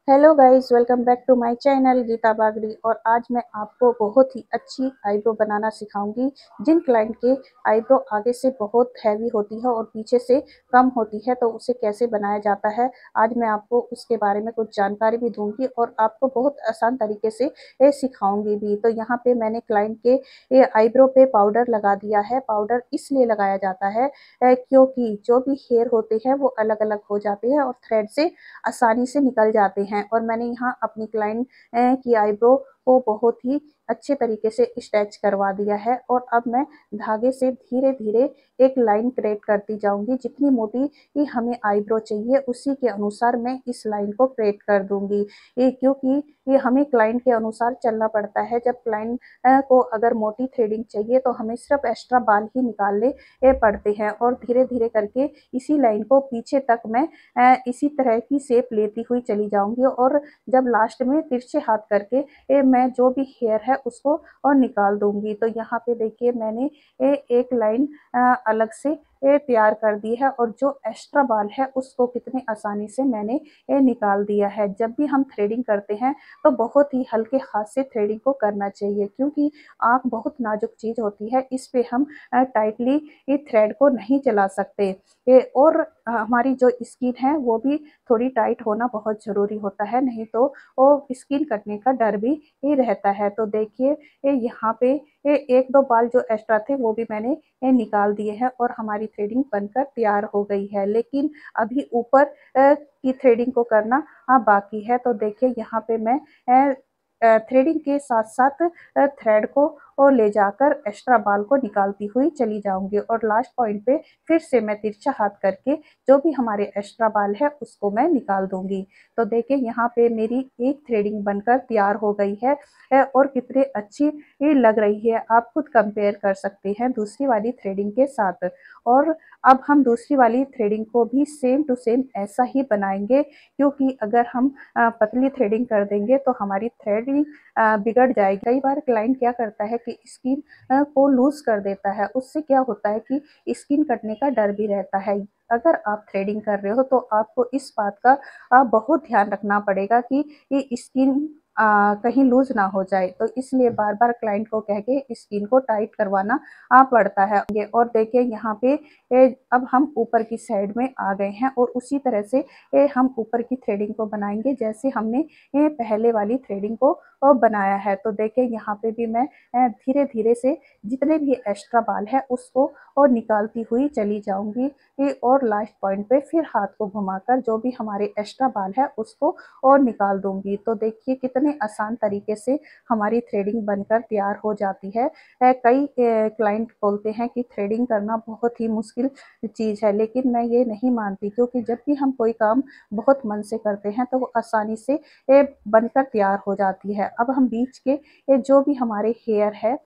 Hello guys, welcome back to my channel Geeta Bagdi. और आज मैं आपको बहुत ही अच्छी आईब्रो बनाना सिखाऊंगी। जिन क्लाइंट के आईब्रो आगे से बहुत हैवी होती है और पीछे से कम होती है, तो उसे कैसे बनाया जाता है, आज मैं आपको उसके बारे में कुछ जानकारी भी दूंगी और आपको बहुत आसान तरीके से ये सिखाऊंगी भी। तो यहाँ पे मैंने क्लाइंट के ये आईब्रो पे पाउडर लगा दिया है। पाउडर इसलिए लगाया जाता है क्योंकि जो भी हेयर होते हैं वो अलग अलग हो जाते हैं और थ्रेड से आसानी से निकल जाते हैं। और मैंने यहाँ अपनी क्लाइंट की आईब्रो को बहुत ही अच्छे तरीके से स्ट्रेच करवा दिया है। और अब मैं धागे से धीरे धीरे एक लाइन क्रिएट करती जाऊंगी। जितनी मोटी ही हमें आईब्रो चाहिए उसी के अनुसार मैं इस लाइन को क्रिएट कर दूंगी। क्योंकि ये हमें क्लाइंट के अनुसार चलना पड़ता है। जब क्लाइंट को अगर मोटी थ्रेडिंग चाहिए तो हमें सिर्फ एक्स्ट्रा बाल ही निकालने पड़ते हैं। और धीरे धीरे करके इसी लाइन को पीछे तक मैं इसी तरह की शेप लेती हुई चली जाऊंगी। और जब लास्ट में तिरछे हाथ करके मैं जो भी हेयर है उसको और निकाल दूंगी। तो यहाँ पे देखिए मैंने एक लाइन अलग से तैयार कर दी है और जो एक्स्ट्रा बाल है उसको कितने आसानी से मैंने निकाल दिया है। जब भी हम थ्रेडिंग करते हैं तो बहुत ही हल्के हाथ से थ्रेडिंग को करना चाहिए, क्योंकि आँख बहुत नाजुक चीज होती है। इस पे हम टाइटली थ्रेड को नहीं चला सकते। और हमारी जो स्किन है वो भी थोड़ी टाइट होना बहुत ज़रूरी होता है, नहीं तो वो स्किन कटने का डर भी ही रहता है। तो देखिए यहाँ पे एक दो बाल जो एक्स्ट्रा थे वो भी मैंने निकाल दिए हैं और हमारी थ्रेडिंग बनकर तैयार हो गई है। लेकिन अभी ऊपर की थ्रेडिंग को करना बाकी है। तो देखिए यहाँ पे मैं थ्रेडिंग के साथ साथ थ्रेड को और ले जाकर एक्स्ट्रा बाल को निकालती हुई चली जाऊंगी। और लास्ट पॉइंट पे फिर से मैं तिरछा हाथ करके जो भी हमारे एक्स्ट्रा बाल है उसको मैं निकाल दूंगी। तो देखिए यहाँ पे मेरी एक थ्रेडिंग बनकर तैयार हो गई है और कितनी अच्छी लग रही है। आप खुद कंपेयर कर सकते हैं दूसरी वाली थ्रेडिंग के साथ। और अब हम दूसरी वाली थ्रेडिंग को भी सेम टू सेम ऐसा ही बनाएंगे, क्योंकि अगर हम पतली थ्रेडिंग कर देंगे तो हमारी थ्रेडिंग बिगड़ जाएगी। कई बार क्लाइंट क्या करता है कि स्किन को लूज कर देता है। उससे क्या होता है कि स्किन कटने का डर भी रहता है। अगर आप थ्रेडिंग कर रहे हो तो आपको इस बात का बहुत ध्यान रखना पड़ेगा कि ये स्किन कहीं लूज ना हो जाए। तो इसलिए बार बार क्लाइंट को कह के स्किन को टाइट करवाना पड़ता है। और देखिए यहाँ पे अब हम ऊपर की साइड में आ गए हैं और उसी तरह से हम ऊपर की थ्रेडिंग को बनाएंगे जैसे हमने पहले वाली थ्रेडिंग को बनाया है। तो देखिए यहाँ पे भी मैं धीरे धीरे से जितने भी एक्स्ट्रा बाल है उसको और निकालती हुई चली जाऊंगी। और लास्ट पॉइंट पे फिर हाथ को घुमाकर जो भी हमारे एक्स्ट्रा बाल है उसको और निकाल दूंगी। तो देखिए कितने आसान तरीके से हमारी थ्रेडिंग बनकर तैयार हो जाती है। कई क्लाइंट बोलते हैं कि थ्रेडिंग करना बहुत ही मुश्किल चीज़ है, लेकिन मैं ये नहीं मानती, क्योंकि जब भी हम कोई काम बहुत मन से करते हैं तो वो आसानी से बनकर तैयार हो जाती है। अब हम बीच के जो भी हमारे हेयर है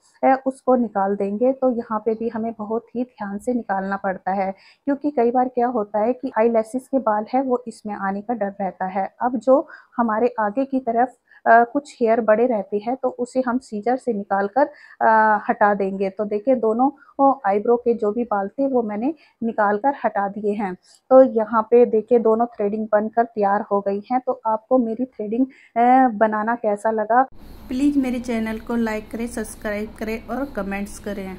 उसको निकाल देंगे। तो यहाँ पे भी हमें बहुत ही ध्यान से निकालना पड़ता है, क्योंकि कई बार क्या होता है कि आई लैशेस के बाल है वो इसमें आने का डर रहता है। अब जो हमारे आगे की तरफ कुछ हेयर बड़े रहते हैं तो उसे हम सीजर से निकाल कर हटा देंगे। तो देखिए दोनों आईब्रो के जो भी बाल थे वो मैंने निकाल कर हटा दिए हैं। तो यहाँ पे देखिए दोनों थ्रेडिंग बनकर तैयार हो गई हैं। तो आपको मेरी थ्रेडिंग बनाना कैसा लगा, प्लीज़ मेरे चैनल को लाइक करें, सब्सक्राइब करें और कमेंट्स करें।